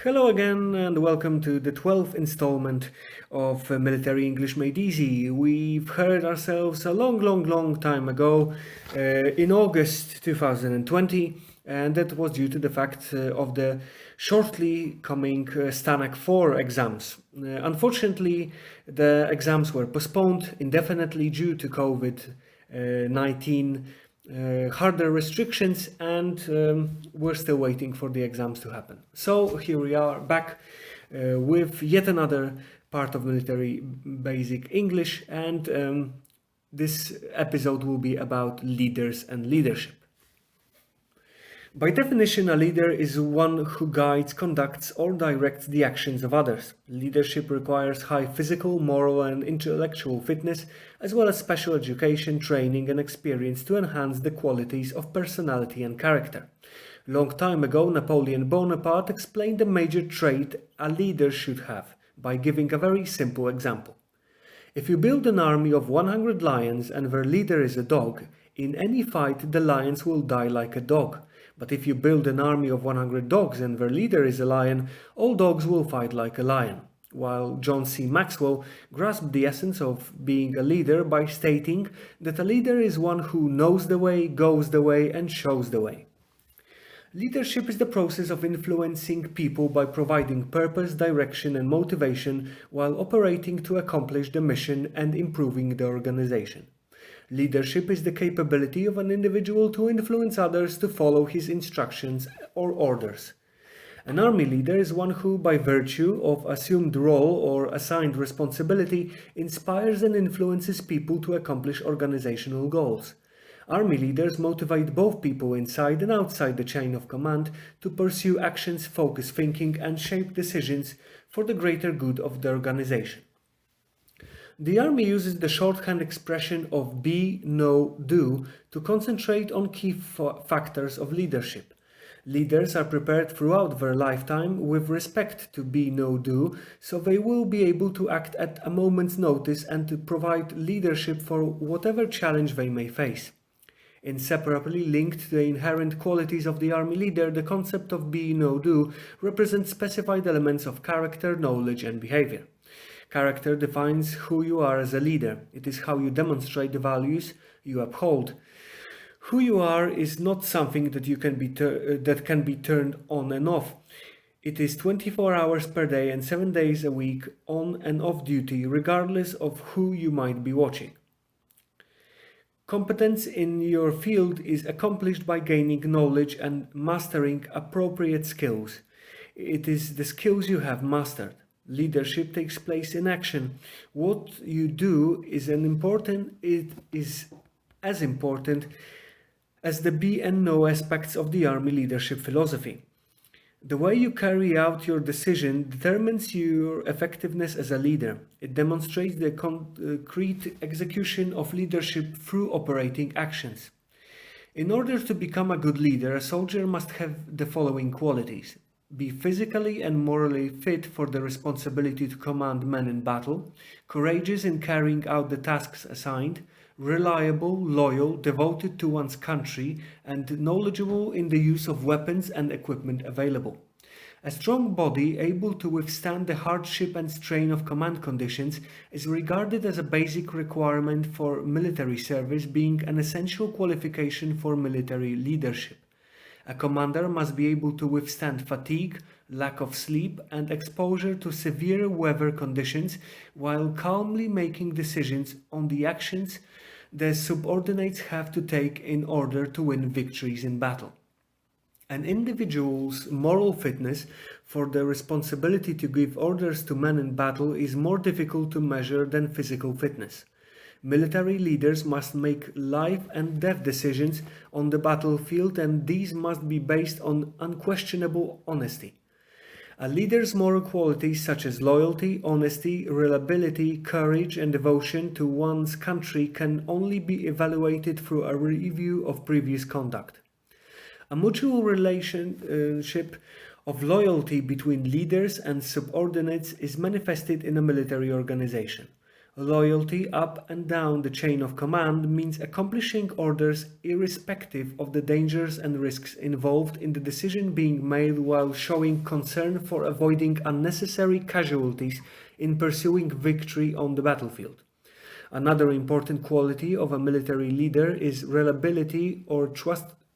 Hello again, and welcome to the 12th installment of Military English Made Easy. We've heard ourselves a long time ago, in August 2020, and that was due to the fact of the shortly coming Stanak 4 exams. Unfortunately, the exams were postponed indefinitely due to COVID-19 harder restrictions, and we're still waiting for the exams to happen. So here we are back with yet another part of military basic English, and this episode will be about leaders and leadership. By definition, a leader is one who guides, conducts, or directs the actions of others. Leadership requires high physical, moral, and intellectual fitness, as well as special education, training, and experience to enhance the qualities of personality and character. Long time ago, Napoleon Bonaparte explained the major trait a leader should have by giving a very simple example. If you build an army of 100 lions and their leader is a dog, in any fight the lions will die like a dog. But if you build an army of 100 dogs and their leader is a lion, all dogs will fight like a lion. While John C. Maxwell grasped the essence of being a leader by stating that a leader is one who knows the way, goes the way, and shows the way. Leadership is the process of influencing people by providing purpose, direction, and motivation while operating to accomplish the mission and improving the organization. Leadership is the capability of an individual to influence others to follow his instructions or orders. An army leader is one who, by virtue of assumed role or assigned responsibility, inspires and influences people to accomplish organizational goals. Army leaders motivate both people inside and outside the chain of command to pursue actions, focus thinking, and shape decisions for the greater good of the organization. The army uses the shorthand expression of be, know, do to concentrate on key factors of leadership. Leaders are prepared throughout their lifetime with respect to be, know, do, so they will be able to act at a moment's notice and to provide leadership for whatever challenge they may face. Inseparably linked to the inherent qualities of the army leader, the concept of be, know, do represents specified elements of character, knowledge, and behavior. Character defines who you are as a leader. It is how you demonstrate the values you uphold. Who you are is not something that can be turned on and off. It is 24 hours per day and 7 days a week on and off duty, regardless of who you might be watching. Competence in your field is accomplished by gaining knowledge and mastering appropriate skills. It is the skills you have mastered. Leadership takes place in action. What you do is as important as the be and know aspects of the army leadership philosophy. The way you carry out your decision determines your effectiveness as a leader. It demonstrates the concrete execution of leadership through operating actions. In order to become a good leader, a soldier must have the following qualities: be physically and morally fit for the responsibility to command men in battle, courageous in carrying out the tasks assigned, reliable, loyal, devoted to one's country, and knowledgeable in the use of weapons and equipment available. A strong body able to withstand the hardship and strain of command conditions is regarded as a basic requirement for military service, being an essential qualification for military leadership. A commander must be able to withstand fatigue, lack of sleep, and exposure to severe weather conditions while calmly making decisions on the actions the subordinates have to take in order to win victories in battle. An individual's moral fitness for the responsibility to give orders to men in battle is more difficult to measure than physical fitness. Military leaders must make life and death decisions on the battlefield, and these must be based on unquestionable honesty. A leader's moral qualities such as loyalty, honesty, reliability, courage, and devotion to one's country can only be evaluated through a review of previous conduct. A mutual relationship of loyalty between leaders and subordinates is manifested in a military organization. Loyalty up and down the chain of command means accomplishing orders irrespective of the dangers and risks involved in the decision being made, while showing concern for avoiding unnecessary casualties in pursuing victory on the battlefield. Another important quality of a military leader is reliability or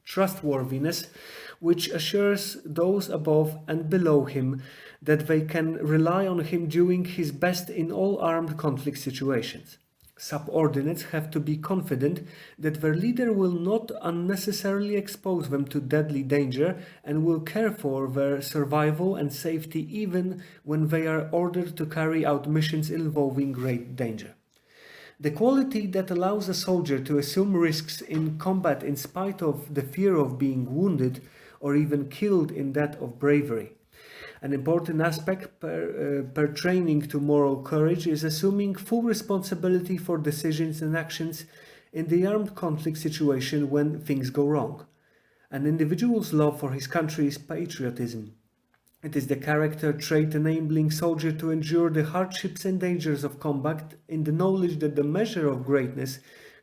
trustworthiness, which assures those above and below him that they can rely on him doing his best in all armed conflict situations. Subordinates have to be confident that their leader will not unnecessarily expose them to deadly danger and will care for their survival and safety even when they are ordered to carry out missions involving great danger. The quality that allows a soldier to assume risks in combat in spite of the fear of being wounded or even killed in that of bravery. An important aspect per training to moral courage is assuming full responsibility for decisions and actions in the armed conflict situation when things go wrong. An individual's love for his country is patriotism. It is the character trait enabling soldier to endure the hardships and dangers of combat in the knowledge that the measure of greatness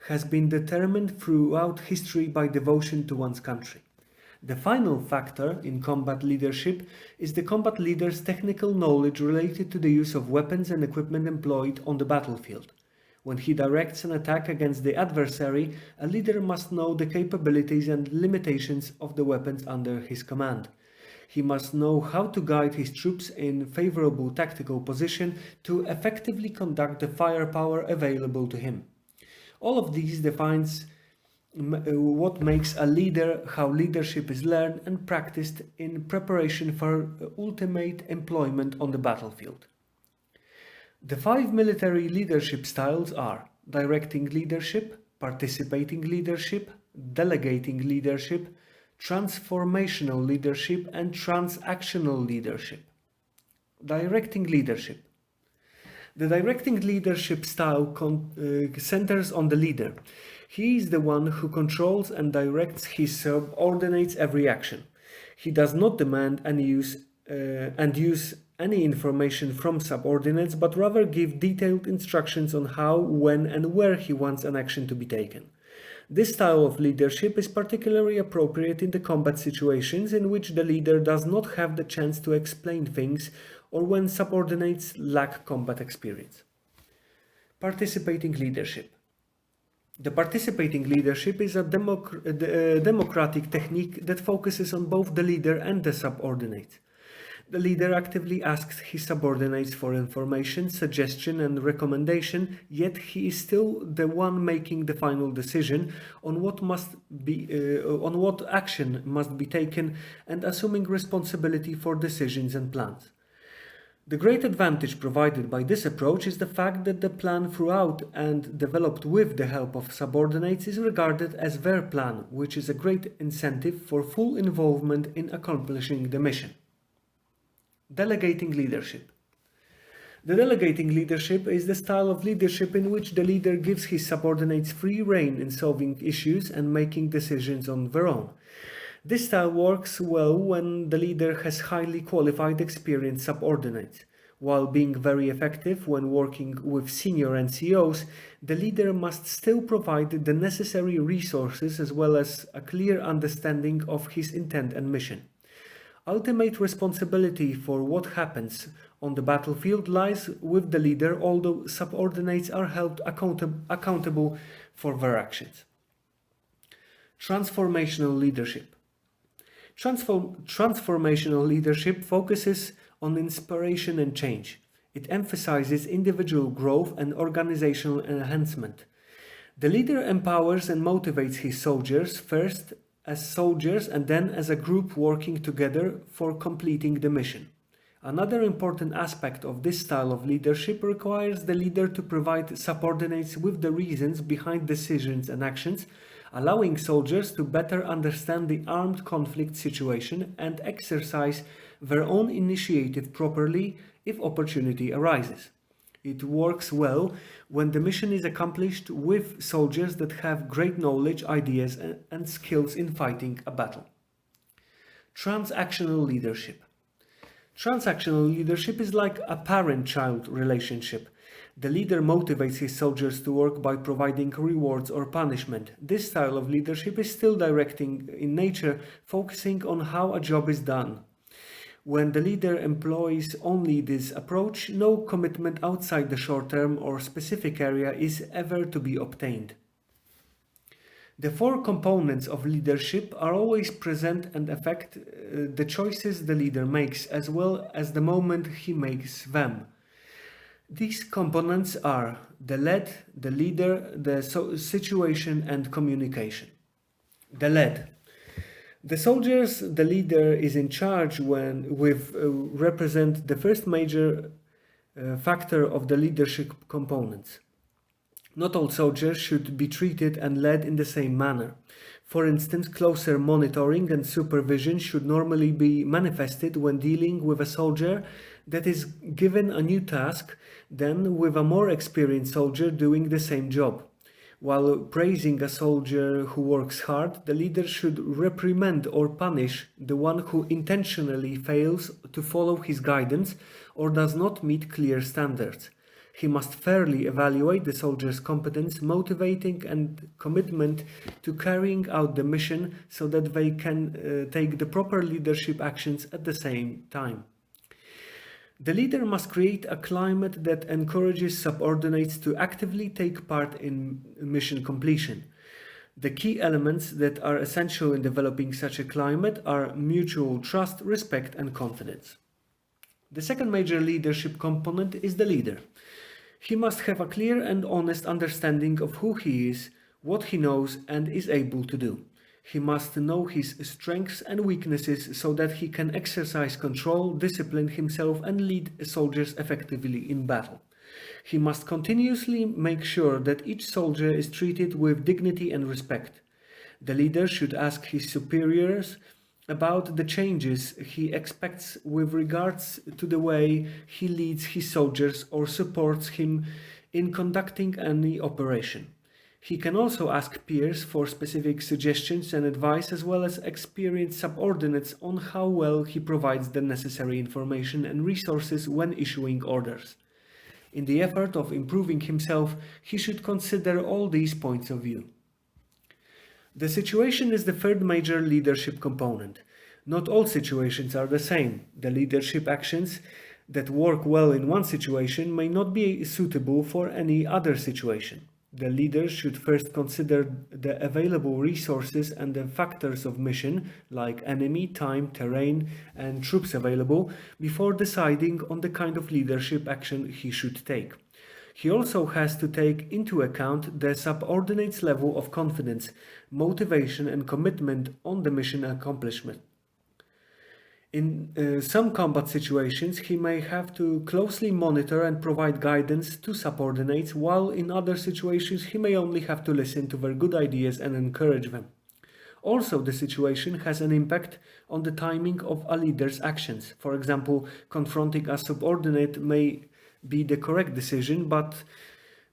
has been determined throughout history by devotion to one's country. The final factor in combat leadership is the combat leader's technical knowledge related to the use of weapons and equipment employed on the battlefield. When he directs an attack against the adversary, a leader must know the capabilities and limitations of the weapons under his command. He must know how to guide his troops in favorable tactical position to effectively conduct the firepower available to him. All of these defines what makes a leader, how leadership is learned and practiced in preparation for ultimate employment on the battlefield. The 5 military leadership styles are directing leadership, participating leadership, delegating leadership, transformational leadership, and transactional leadership. Directing leadership. The directing leadership style centers on the leader. He is the one who controls and directs his subordinates' every action. He does not demand and use any information from subordinates, but rather give detailed instructions on how, when, and where he wants an action to be taken. This style of leadership is particularly appropriate in the combat situations in which the leader does not have the chance to explain things or when subordinates lack combat experience. Participating leadership. The participating leadership is a democratic technique that focuses on both the leader and the subordinates. The leader actively asks his subordinates for information, suggestion, and recommendation, yet he is still the one making the final decision on what action must be taken and assuming responsibility for decisions and plans. The great advantage provided by this approach is the fact that the plan throughout and developed with the help of subordinates is regarded as their plan, which is a great incentive for full involvement in accomplishing the mission. Delegating leadership. The delegating leadership is the style of leadership in which the leader gives his subordinates free rein in solving issues and making decisions on their own. This style works well when the leader has highly qualified, experienced subordinates. While being very effective when working with senior NCOs, the leader must still provide the necessary resources as well as a clear understanding of his intent and mission. Ultimate responsibility for what happens on the battlefield lies with the leader, although subordinates are held accountable for their actions. Transformational leadership. Transformational leadership focuses on inspiration and change. It emphasizes individual growth and organizational enhancement. The leader empowers and motivates his soldiers, first as soldiers and then as a group working together for completing the mission. Another important aspect of this style of leadership requires the leader to provide subordinates with the reasons behind decisions and actions, allowing soldiers to better understand the armed conflict situation and exercise their own initiative properly if opportunity arises. It works well when the mission is accomplished with soldiers that have great knowledge, ideas, and skills in fighting a battle. Transactional leadership. Transactional leadership is like a parent-child relationship. The leader motivates his soldiers to work by providing rewards or punishment. This style of leadership is still directing in nature, focusing on how a job is done. When the leader employs only this approach, no commitment outside the short-term or specific area is ever to be obtained. The four components of leadership are always present and affect the choices the leader makes, as well as the moment he makes them. These components are the led, the leader, the situation, and communication. The led. The soldiers the leader is in charge represent the first major factor of the leadership components. Not all soldiers should be treated and led in the same manner. For instance, closer monitoring and supervision should normally be manifested when dealing with a soldier that is given a new task than with a more experienced soldier doing the same job. While praising a soldier who works hard, the leader should reprimand or punish the one who intentionally fails to follow his guidance or does not meet clear standards. He must fairly evaluate the soldier's competence, motivating and commitment to carrying out the mission so that they can take the proper leadership actions at the same time. The leader must create a climate that encourages subordinates to actively take part in mission completion. The key elements that are essential in developing such a climate are mutual trust, respect, and confidence. The second major leadership component is the leader. He must have a clear and honest understanding of who he is, what he knows and is able to do. He must know his strengths and weaknesses so that he can exercise control, discipline himself and lead soldiers effectively in battle. He must continuously make sure that each soldier is treated with dignity and respect. The leader should ask his superiors about the changes he expects with regards to the way he leads his soldiers or supports him in conducting any operation. He can also ask peers for specific suggestions and advice, as well as experienced subordinates on how well he provides the necessary information and resources when issuing orders. In the effort of improving himself, he should consider all these points of view. The situation is the third major leadership component. Not all situations are the same. The leadership actions that work well in one situation may not be suitable for any other situation. The leader should first consider the available resources and the factors of mission, like enemy, time, terrain, and troops available, before deciding on the kind of leadership action he should take. He also has to take into account the subordinate's level of confidence, motivation, and commitment on the mission accomplishment. In some combat situations, he may have to closely monitor and provide guidance to subordinates, while in other situations he may only have to listen to their good ideas and encourage them. Also, the situation has an impact on the timing of a leader's actions. For example, confronting a subordinate may be the correct decision, but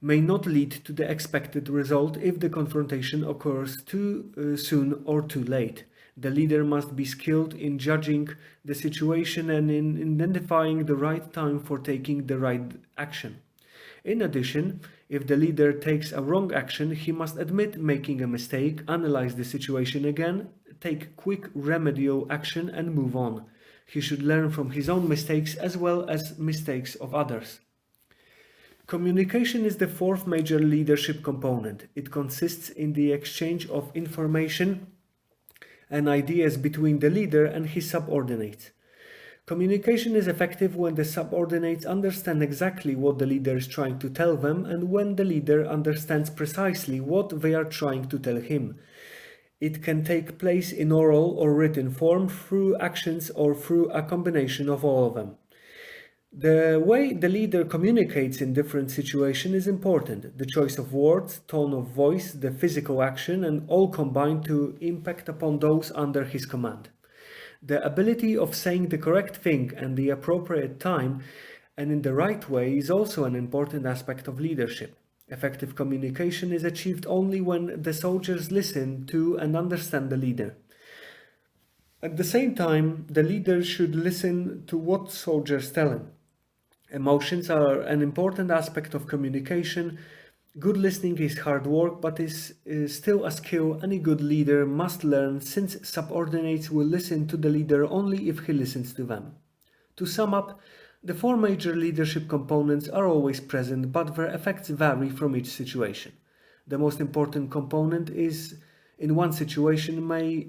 may not lead to the expected result if the confrontation occurs too soon or too late. The leader must be skilled in judging the situation and in identifying the right time for taking the right action. In addition, if the leader takes a wrong action, he must admit making a mistake, analyze the situation again, take quick remedial action and move on. He should learn from his own mistakes as well as mistakes of others. Communication is the fourth major leadership component. It consists in the exchange of information and ideas between the leader and his subordinates. Communication is effective when the subordinates understand exactly what the leader is trying to tell them and when the leader understands precisely what they are trying to tell him. It can take place in oral or written form, through actions, or through a combination of all of them. The way the leader communicates in different situations is important. The choice of words, tone of voice, the physical action, and all combine to impact upon those under his command. The ability of saying the correct thing at the appropriate time and in the right way is also an important aspect of leadership. Effective communication is achieved only when the soldiers listen to and understand the leader. At the same time, the leader should listen to what soldiers tell him. Emotions are an important aspect of communication. Good listening is hard work, but is still a skill any good leader must learn, since subordinates will listen to the leader only if he listens to them. To sum up, the four major leadership components are always present, but their effects vary from each situation. The most important component is in one situation may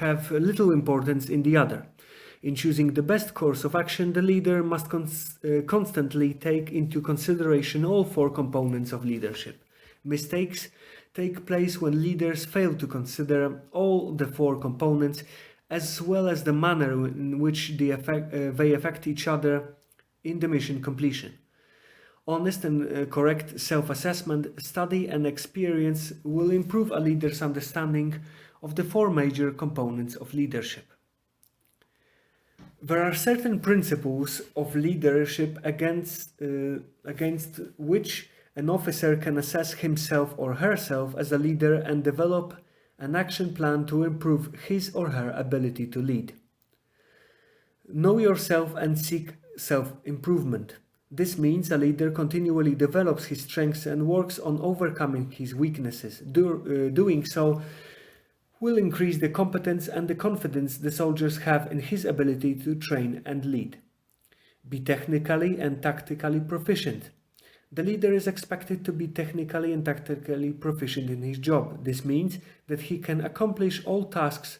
have little importance in the other. In choosing the best course of action, the leader must constantly take into consideration all four components of leadership. Mistakes take place when leaders fail to consider all the four components, as well as the manner in which they affect each other in the mission completion. Honest and correct self-assessment, study and experience will improve a leader's understanding of the four major components of leadership. There are certain principles of leadership against which an officer can assess himself or herself as a leader and develop an action plan to improve his or her ability to lead. Know yourself and seek self-improvement. This means a leader continually develops his strengths and works on overcoming his weaknesses. Doing so will increase the competence and the confidence the soldiers have in his ability to train and lead. Be technically and tactically proficient. The leader is expected to be technically and tactically proficient in his job. This means that he can accomplish all tasks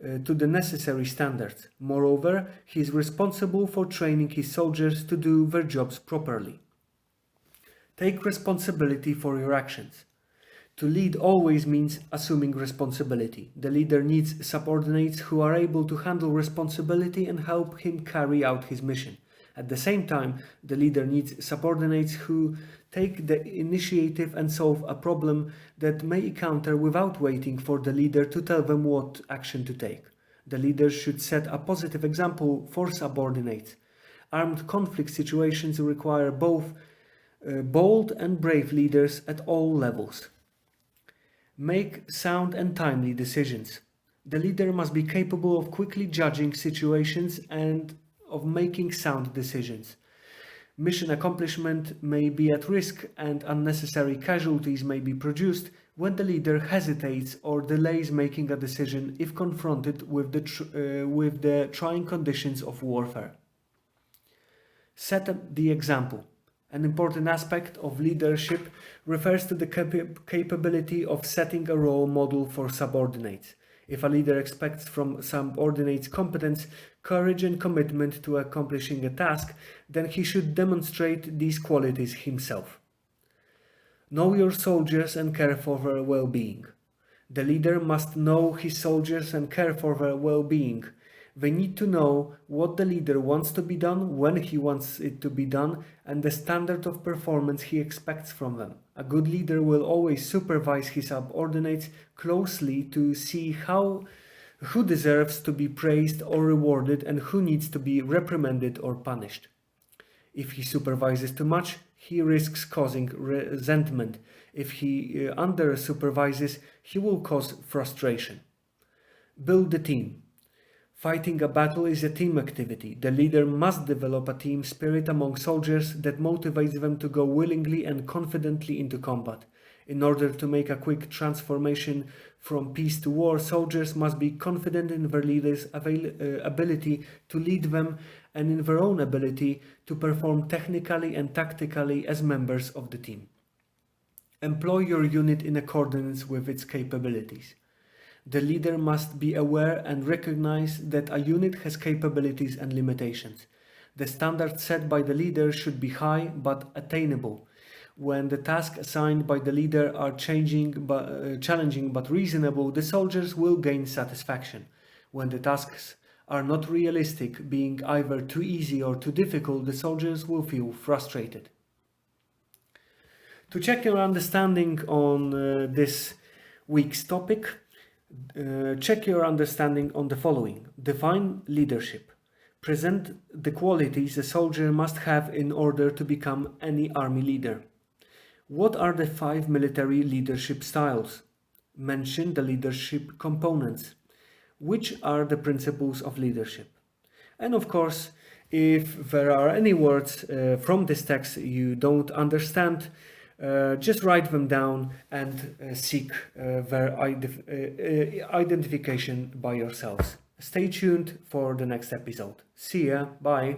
to the necessary standards. Moreover, he is responsible for training his soldiers to do their jobs properly. Take responsibility for your actions. To lead always means assuming responsibility. The leader needs subordinates who are able to handle responsibility and help him carry out his mission. At the same time, the leader needs subordinates who take the initiative and solve a problem that may encounter without waiting for the leader to tell them what action to take. The leader should set a positive example for subordinates. Armed conflict situations require both bold and brave leaders at all levels. Make sound and timely decisions. The leader must be capable of quickly judging situations and of making sound decisions. Mission accomplishment may be at risk and unnecessary casualties may be produced when the leader hesitates or delays making a decision if confronted with the trying conditions of warfare. Set the example. An important aspect of leadership refers to the capability of setting a role model for subordinates. If a leader expects from subordinates competence, courage and commitment to accomplishing a task, then he should demonstrate these qualities himself. Know your soldiers and care for their well-being. The leader must know his soldiers and care for their well-being. They need to know what the leader wants to be done, when he wants it to be done, and the standard of performance he expects from them. A good leader will always supervise his subordinates closely to see who deserves to be praised or rewarded and who needs to be reprimanded or punished. If he supervises too much, he risks causing resentment. If he under-supervises, he will cause frustration. Build the team. Fighting a battle is a team activity. The leader must develop a team spirit among soldiers that motivates them to go willingly and confidently into combat. In order to make a quick transformation from peace to war, soldiers must be confident in their leader's ability to lead them and in their own ability to perform technically and tactically as members of the team. Employ your unit in accordance with its capabilities. The leader must be aware and recognize that a unit has capabilities and limitations. The standards set by the leader should be high but attainable. When the tasks assigned by the leader are challenging but reasonable, the soldiers will gain satisfaction. When the tasks are not realistic, being either too easy or too difficult, the soldiers will feel frustrated. To check your understanding on this week's topic, check your understanding on the following. Define leadership. Present the qualities a soldier must have in order to become any army leader. What are the 5 military leadership styles? Mention the leadership components. Which are the principles of leadership? And of course, If there are any words from this text you don't understand, just write them down and seek their identification by yourselves. Stay tuned for the next episode. See ya. Bye.